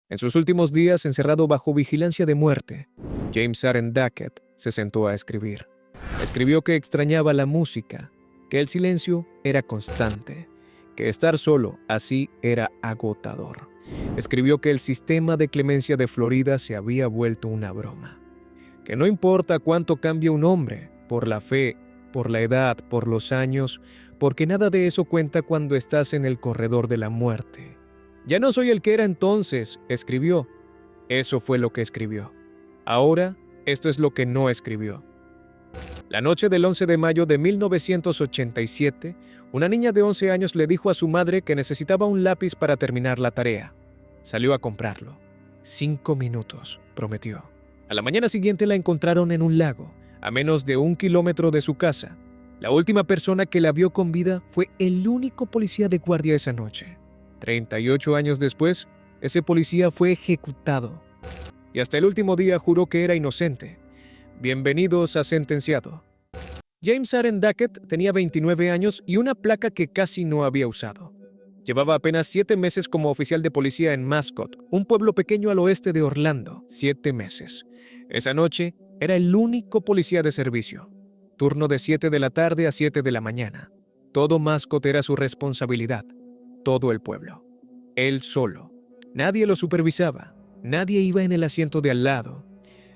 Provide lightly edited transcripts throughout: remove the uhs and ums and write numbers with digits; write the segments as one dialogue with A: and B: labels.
A: En sus últimos días, encerrado bajo vigilancia de muerte, James Aaron Duckett se sentó a escribir. Escribió que extrañaba la música, que el silencio era constante, que estar solo así era agotador. Escribió que el sistema de clemencia de Florida se había vuelto una broma. Que no importa cuánto cambie un hombre, por la fe, por la edad, por los años, porque nada de eso cuenta cuando estás en el corredor de la muerte. Ya no soy el que era entonces, escribió. Eso fue lo que escribió. Ahora, esto es lo que no escribió. La noche del 11 de mayo de 1987, una niña de 11 años le dijo a su madre que necesitaba un lápiz para terminar la tarea. Salió a comprarlo. 5 minutos, prometió. A la mañana siguiente la encontraron en un lago, a menos de 1 kilómetro de su casa. La última persona que la vio con vida fue el único policía de guardia esa noche. 38 años después, ese policía fue ejecutado. Y hasta el último día juró que era inocente. Bienvenidos a Sentenciado. James Aaron Duckett tenía 29 años y una placa que casi no había usado. Llevaba apenas 7 meses como oficial de policía en Mascot, un pueblo pequeño al oeste de Orlando. 7 meses. Esa noche era el único policía de servicio. Turno de 7 de la tarde a 7 de la mañana. Todo Mascot era su responsabilidad. Todo el pueblo. Él solo. Nadie lo supervisaba. Nadie iba en el asiento de al lado.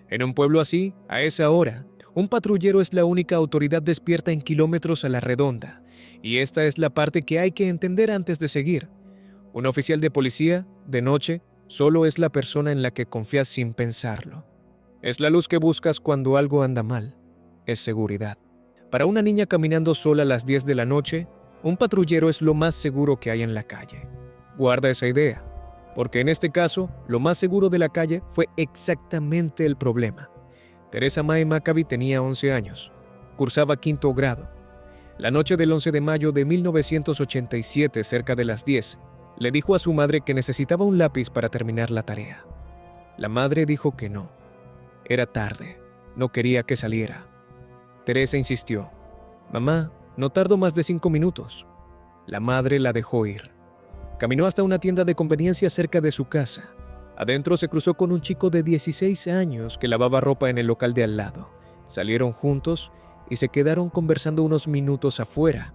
A: En un pueblo así, a esa hora, un patrullero es la única autoridad despierta en kilómetros a la redonda. Y esta es la parte que hay que entender antes de seguir. Un oficial de policía, de noche, solo es la persona en la que confías sin pensarlo. Es la luz que buscas cuando algo anda mal. Es seguridad. Para una niña caminando sola a las 10 de la noche, un patrullero es lo más seguro que hay en la calle. Guarda esa idea, porque en este caso, lo más seguro de la calle fue exactamente el problema. Teresa Mae Maccabi tenía 11 años. Cursaba 5º grado. La noche del 11 de mayo de 1987, cerca de las 10, le dijo a su madre que necesitaba un lápiz para terminar la tarea. La madre dijo que no. Era tarde. No quería que saliera. Teresa insistió. «Mamá, no tardo más de 5 minutos». La madre la dejó ir. Caminó hasta una tienda de conveniencia cerca de su casa. Adentro se cruzó con un chico de 16 años que lavaba ropa en el local de al lado. Salieron juntos y se quedaron conversando unos minutos afuera.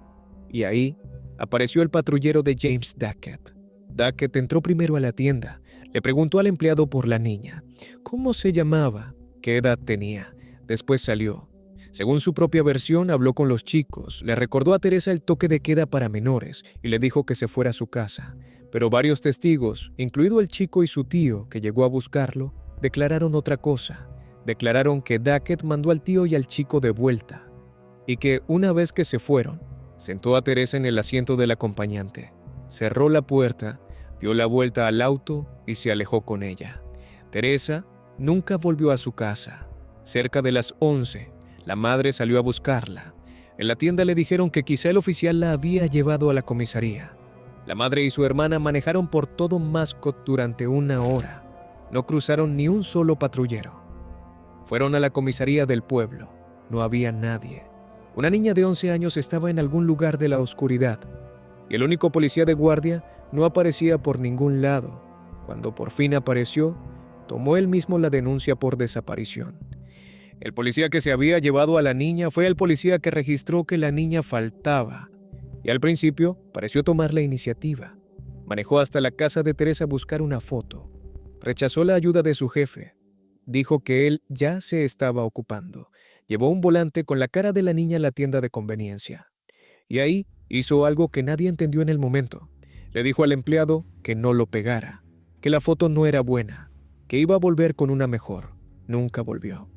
A: Y ahí apareció el patrullero de James Duckett. Duckett entró primero a la tienda. Le preguntó al empleado por la niña. ¿Cómo se llamaba? ¿Qué edad tenía? Después salió. Según su propia versión, habló con los chicos, le recordó a Teresa el toque de queda para menores y le dijo que se fuera a su casa. Pero varios testigos, incluido el chico y su tío que llegó a buscarlo, declararon otra cosa. Declararon que Duckett mandó al tío y al chico de vuelta y que una vez que se fueron, sentó a Teresa en el asiento del acompañante, cerró la puerta, dio la vuelta al auto y se alejó con ella. Teresa nunca volvió a su casa. Cerca de las 11, la madre salió a buscarla. En la tienda le dijeron que quizá el oficial la había llevado a la comisaría. La madre y su hermana manejaron por todo Mascot durante 1 hora. No cruzaron ni un solo patrullero. Fueron a la comisaría del pueblo. No había nadie. Una niña de 11 años estaba en algún lugar de la oscuridad. Y el único policía de guardia no aparecía por ningún lado. Cuando por fin apareció, tomó él mismo la denuncia por desaparición. El policía que se había llevado a la niña fue el policía que registró que la niña faltaba. Y al principio pareció tomar la iniciativa. Manejó hasta la casa de Teresa a buscar una foto. Rechazó la ayuda de su jefe. Dijo que él ya se estaba ocupando. Llevó un volante con la cara de la niña a la tienda de conveniencia. Y ahí hizo algo que nadie entendió en el momento. Le dijo al empleado que no lo pegara, que la foto no era buena, que iba a volver con una mejor. Nunca volvió.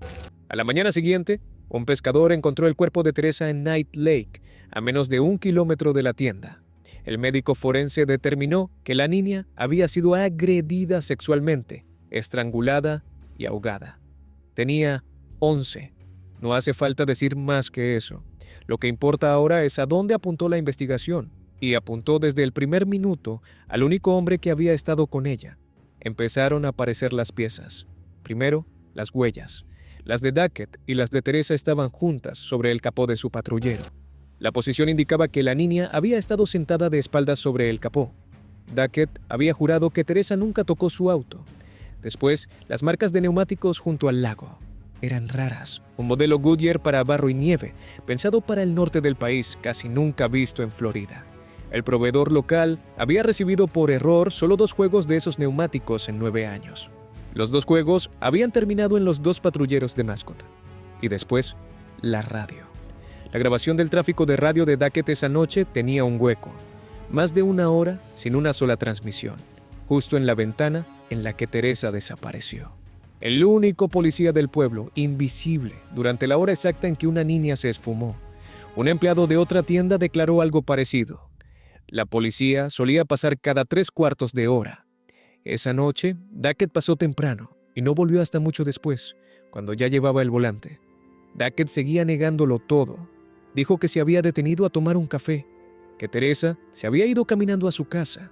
A: A la mañana siguiente, un pescador encontró el cuerpo de Teresa en Night Lake, a menos de 1 kilómetro de la tienda. El médico forense determinó que la niña había sido agredida sexualmente, estrangulada y ahogada. Tenía 11. No hace falta decir más que eso. Lo que importa ahora es a dónde apuntó la investigación, y apuntó desde el primer minuto al único hombre que había estado con ella. Empezaron a aparecer las piezas. Primero, las huellas. Las de Duckett y las de Teresa estaban juntas sobre el capó de su patrullero. La posición indicaba que la niña había estado sentada de espaldas sobre el capó. Duckett había jurado que Teresa nunca tocó su auto, Después, las marcas de neumáticos junto al lago. Eran raras, un modelo Goodyear para barro y nieve, pensado para el norte del país, casi nunca visto en Florida. El proveedor local había recibido por error solo 2 juegos de esos neumáticos en 9 años. Los 2 juegos habían terminado en los 2 patrulleros de mascota. Y después, la radio. La grabación del tráfico de radio de Duckett esa noche tenía un hueco. Más de 1 hora sin una sola transmisión, justo en la ventana en la que Teresa desapareció. El único policía del pueblo, invisible, durante la hora exacta en que una niña se esfumó. Un empleado de otra tienda declaró algo parecido. La policía solía pasar cada 3/4 de hora. Esa noche, Duckett pasó temprano y no volvió hasta mucho después, cuando ya llevaba el volante. Duckett seguía negándolo todo. Dijo que se había detenido a tomar un café, que Teresa se había ido caminando a su casa.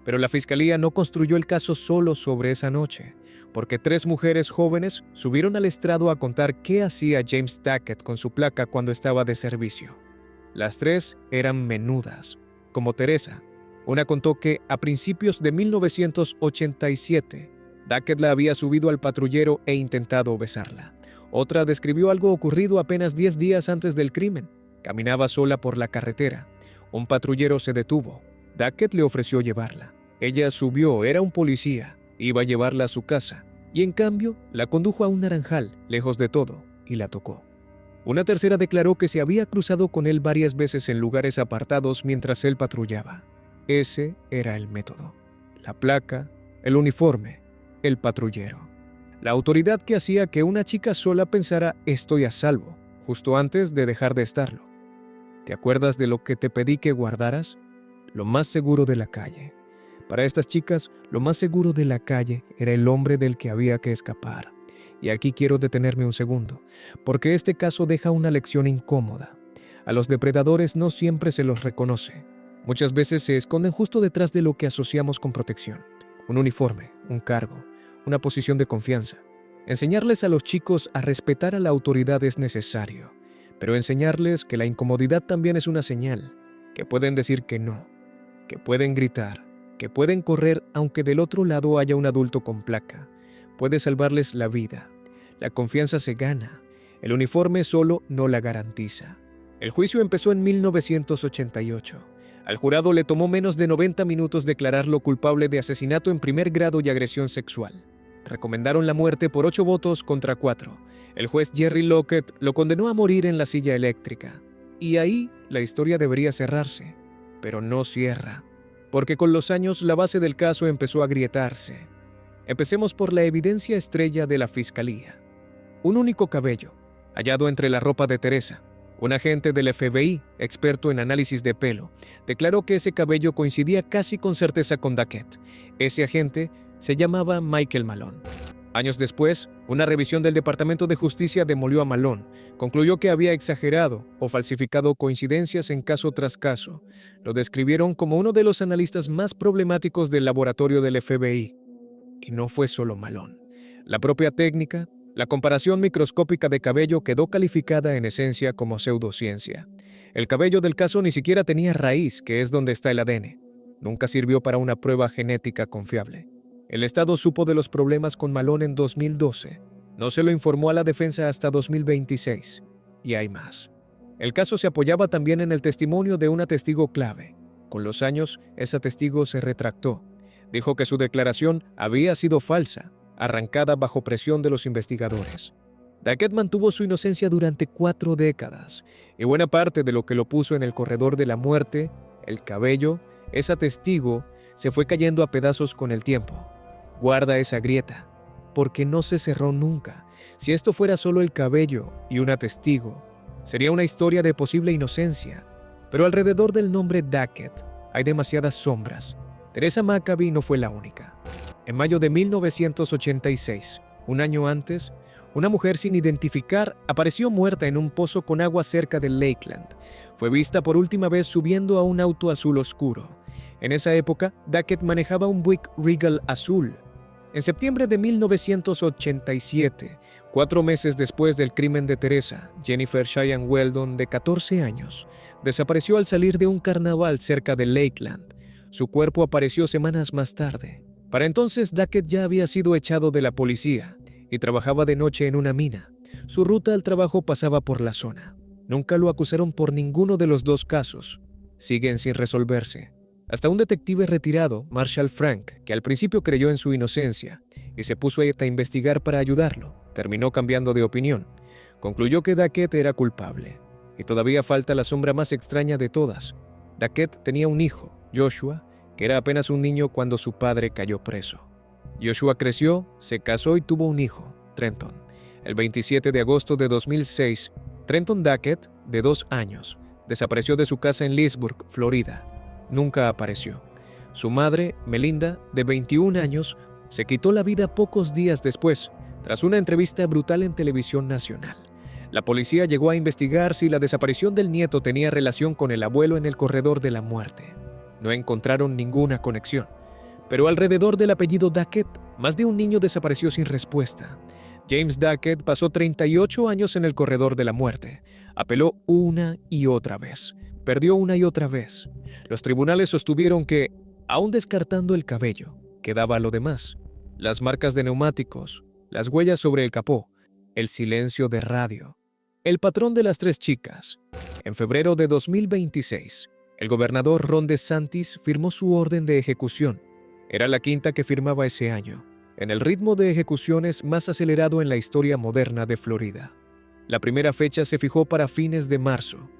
A: Pero la fiscalía no construyó el caso solo sobre esa noche, porque 3 mujeres jóvenes subieron al estrado a contar qué hacía James Duckett con su placa cuando estaba de servicio. Las 3 eran menudas, como Teresa. Una contó que a principios de 1987, Duckett la había subido al patrullero e intentado besarla. Otra describió algo ocurrido apenas 10 días antes del crimen. Caminaba sola por la carretera. Un patrullero se detuvo. Duckett le ofreció llevarla. Ella subió, era un policía, iba a llevarla a su casa, y en cambio la condujo a un naranjal, lejos de todo, y la tocó. Una tercera declaró que se había cruzado con él varias veces en lugares apartados mientras él patrullaba. Ese era el método. La placa, el uniforme, el patrullero. La autoridad que hacía que una chica sola pensara «estoy a salvo», justo antes de dejar de estarlo. ¿Te acuerdas de lo que te pedí que guardaras? Lo más seguro de la calle. Para estas chicas, lo más seguro de la calle era el hombre del que había que escapar. Y aquí quiero detenerme un segundo, porque este caso deja una lección incómoda. A los depredadores no siempre se los reconoce. Muchas veces se esconden justo detrás de lo que asociamos con protección. Un uniforme, un cargo, una posición de confianza. Enseñarles a los chicos a respetar a la autoridad es necesario, pero enseñarles que la incomodidad también es una señal, que pueden decir que no, que pueden gritar, que pueden correr aunque del otro lado haya un adulto con placa. Puede salvarles la vida. La confianza se gana. El uniforme solo no la garantiza. El juicio empezó en 1988. Al jurado le tomó menos de 90 minutos declararlo culpable de asesinato en primer grado y agresión sexual. Recomendaron la muerte por 8 votos contra 4. El juez Jerry Lockett lo condenó a morir en la silla eléctrica. Y ahí la historia debería cerrarse. Pero no cierra, porque con los años la base del caso empezó a agrietarse. Empecemos por la evidencia estrella de la fiscalía. Un único cabello, hallado entre la ropa de Teresa. Un agente del FBI, experto en análisis de pelo, declaró que ese cabello coincidía casi con certeza con Duckett. Ese agente se llamaba Michael Malone. Años después, una revisión del Departamento de Justicia demolió a Malone. Concluyó que había exagerado o falsificado coincidencias en caso tras caso. Lo describieron como uno de los analistas más problemáticos del laboratorio del FBI. Y no fue solo Malone. La propia técnica, la comparación microscópica de cabello quedó calificada en esencia como pseudociencia. El cabello del caso ni siquiera tenía raíz, que es donde está el ADN. Nunca sirvió para una prueba genética confiable. El Estado supo de los problemas con Malone en 2012. No se lo informó a la defensa hasta 2026. Y hay más. El caso se apoyaba también en el testimonio de una testigo clave. Con los años, esa testigo se retractó. Dijo que su declaración había sido falsa, arrancada bajo presión de los investigadores. Duckett mantuvo su inocencia durante 4 décadas, y buena parte de lo que lo puso en el corredor de la muerte, el cabello, esa testigo, se fue cayendo a pedazos con el tiempo. Guarda esa grieta, porque no se cerró nunca. Si esto fuera solo el cabello y una testigo, sería una historia de posible inocencia. Pero alrededor del nombre Duckett hay demasiadas sombras. Teresa Maccabi no fue la única. En mayo de 1986, un año antes, una mujer sin identificar apareció muerta en un pozo con agua cerca de Lakeland. Fue vista por última vez subiendo a un auto azul oscuro. En esa época, Duckett manejaba un Buick Regal azul. En septiembre de 1987, 4 meses después del crimen de Teresa, Jennifer Cheyenne Weldon, de 14 años, desapareció al salir de un carnaval cerca de Lakeland. Su cuerpo apareció semanas más tarde. Para entonces, Duckett ya había sido echado de la policía y trabajaba de noche en una mina. Su ruta al trabajo pasaba por la zona. Nunca lo acusaron por ninguno de los dos casos. Siguen sin resolverse. Hasta un detective retirado, Marshall Frank, que al principio creyó en su inocencia y se puso a investigar para ayudarlo, terminó cambiando de opinión. Concluyó que Duckett era culpable. Y todavía falta la sombra más extraña de todas. Duckett tenía un hijo, Joshua, que era apenas un niño cuando su padre cayó preso. Joshua creció, se casó y tuvo un hijo, Trenton. El 27 de agosto de 2006, Trenton Duckett, de 2 años, desapareció de su casa en Leesburg, Florida. Nunca apareció. Su madre, Melinda, de 21 años, se quitó la vida pocos días después, tras una entrevista brutal en televisión nacional. La policía llegó a investigar si la desaparición del nieto tenía relación con el abuelo en el corredor de la muerte. No encontraron ninguna conexión, pero alrededor del apellido Duckett, más de un niño desapareció sin respuesta. James Duckett pasó 38 años en el corredor de la muerte. Apeló una y otra vez. Perdió una y otra vez. Los tribunales sostuvieron que, aún descartando el cabello, quedaba lo demás. Las marcas de neumáticos, las huellas sobre el capó, el silencio de radio, el patrón de las 3 chicas. En febrero de 2026, el gobernador Ron DeSantis firmó su orden de ejecución. Era la 5ª que firmaba ese año, en el ritmo de ejecuciones más acelerado en la historia moderna de Florida. La primera fecha se fijó para fines de marzo,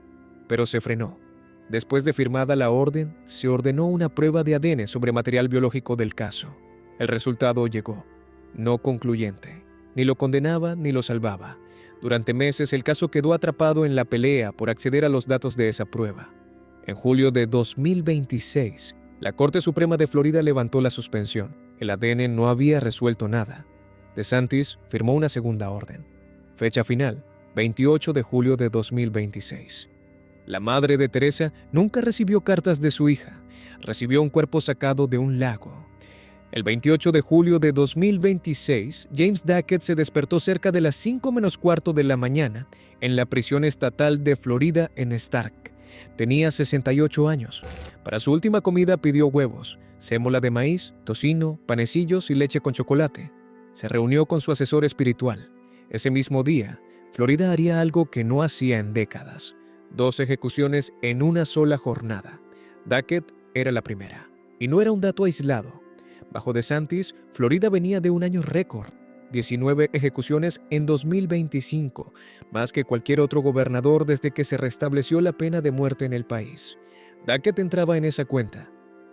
A: pero se frenó. Después de firmada la orden, se ordenó una prueba de ADN sobre material biológico del caso. El resultado llegó, no concluyente. Ni lo condenaba ni lo salvaba. Durante meses el caso quedó atrapado en la pelea por acceder a los datos de esa prueba. En julio de 2026, la Corte Suprema de Florida levantó la suspensión. El ADN no había resuelto nada. DeSantis firmó una segunda orden. Fecha final, 28 de julio de 2026. La madre de Teresa nunca recibió cartas de su hija. Recibió un cuerpo sacado de un lago. El 28 de julio de 2026, James Duckett se despertó cerca de las 5:15 de la mañana en la prisión estatal de Florida en Stark. Tenía 68 años. Para su última comida pidió huevos, sémola de maíz, tocino, panecillos y leche con chocolate. Se reunió con su asesor espiritual. Ese mismo día, Florida haría algo que no hacía en décadas: 2 ejecuciones en una sola jornada. Duckett era la primera. Y no era un dato aislado. Bajo DeSantis, Florida venía de un año récord: 19 ejecuciones en 2025, más que cualquier otro gobernador desde que se restableció la pena de muerte en el país. Duckett entraba en esa cuenta.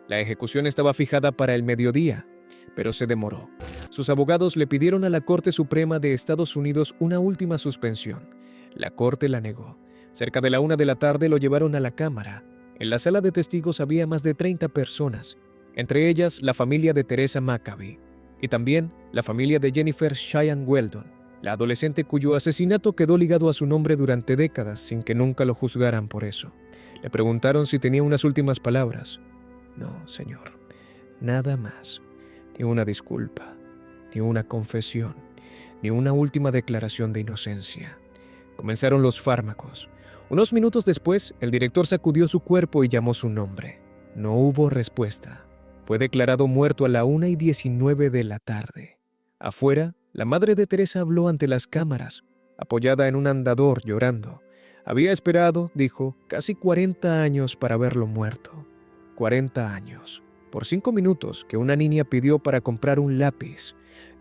A: La ejecución estaba fijada para el mediodía, pero se demoró. Sus abogados le pidieron a la Corte Suprema de Estados Unidos una última suspensión. La Corte la negó. Cerca de la 1 de la tarde lo llevaron a la Cámara. En la sala de testigos había más de 30 personas, entre ellas la familia de Teresa McAbee y también la familia de Jennifer Cheyenne Weldon, la adolescente cuyo asesinato quedó ligado a su nombre durante décadas sin que nunca lo juzgaran por eso. Le preguntaron si tenía unas últimas palabras. No, señor, nada más. Ni una disculpa, ni una confesión, ni una última declaración de inocencia. Comenzaron los fármacos. Unos minutos después, el director sacudió su cuerpo y llamó su nombre. No hubo respuesta. Fue declarado muerto a la 1:19 de la tarde. Afuera, la madre de Teresa habló ante las cámaras, apoyada en un andador llorando. Había esperado, dijo, casi 40 años para verlo muerto. 40 años. Por 5 minutos que una niña pidió para comprar un lápiz.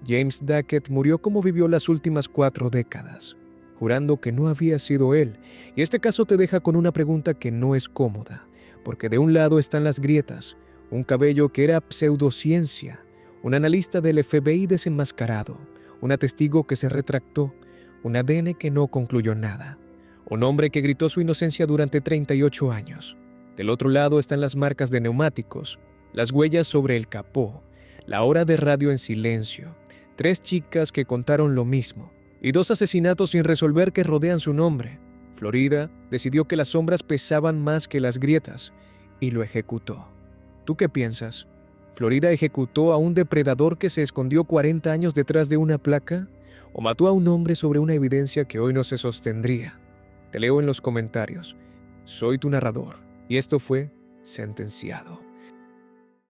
A: James Duckett murió como vivió las últimas 4 décadas, jurando que no había sido él. Y este caso te deja con una pregunta que no es cómoda, porque de un lado están las grietas, un cabello que era pseudociencia, un analista del FBI desenmascarado, una testigo que se retractó, un ADN que no concluyó nada, un hombre que gritó su inocencia durante 38 años. Del otro lado están las marcas de neumáticos, las huellas sobre el capó, la hora de radio en silencio, 3 chicas que contaron lo mismo y 2 asesinatos sin resolver que rodean su nombre. Florida decidió que las sombras pesaban más que las grietas y lo ejecutó. ¿Tú qué piensas? ¿Florida ejecutó a un depredador que se escondió 40 años detrás de una placa? ¿O mató a un hombre sobre una evidencia que hoy no se sostendría? Te leo en los comentarios. Soy tu narrador y esto fue Sentenciado.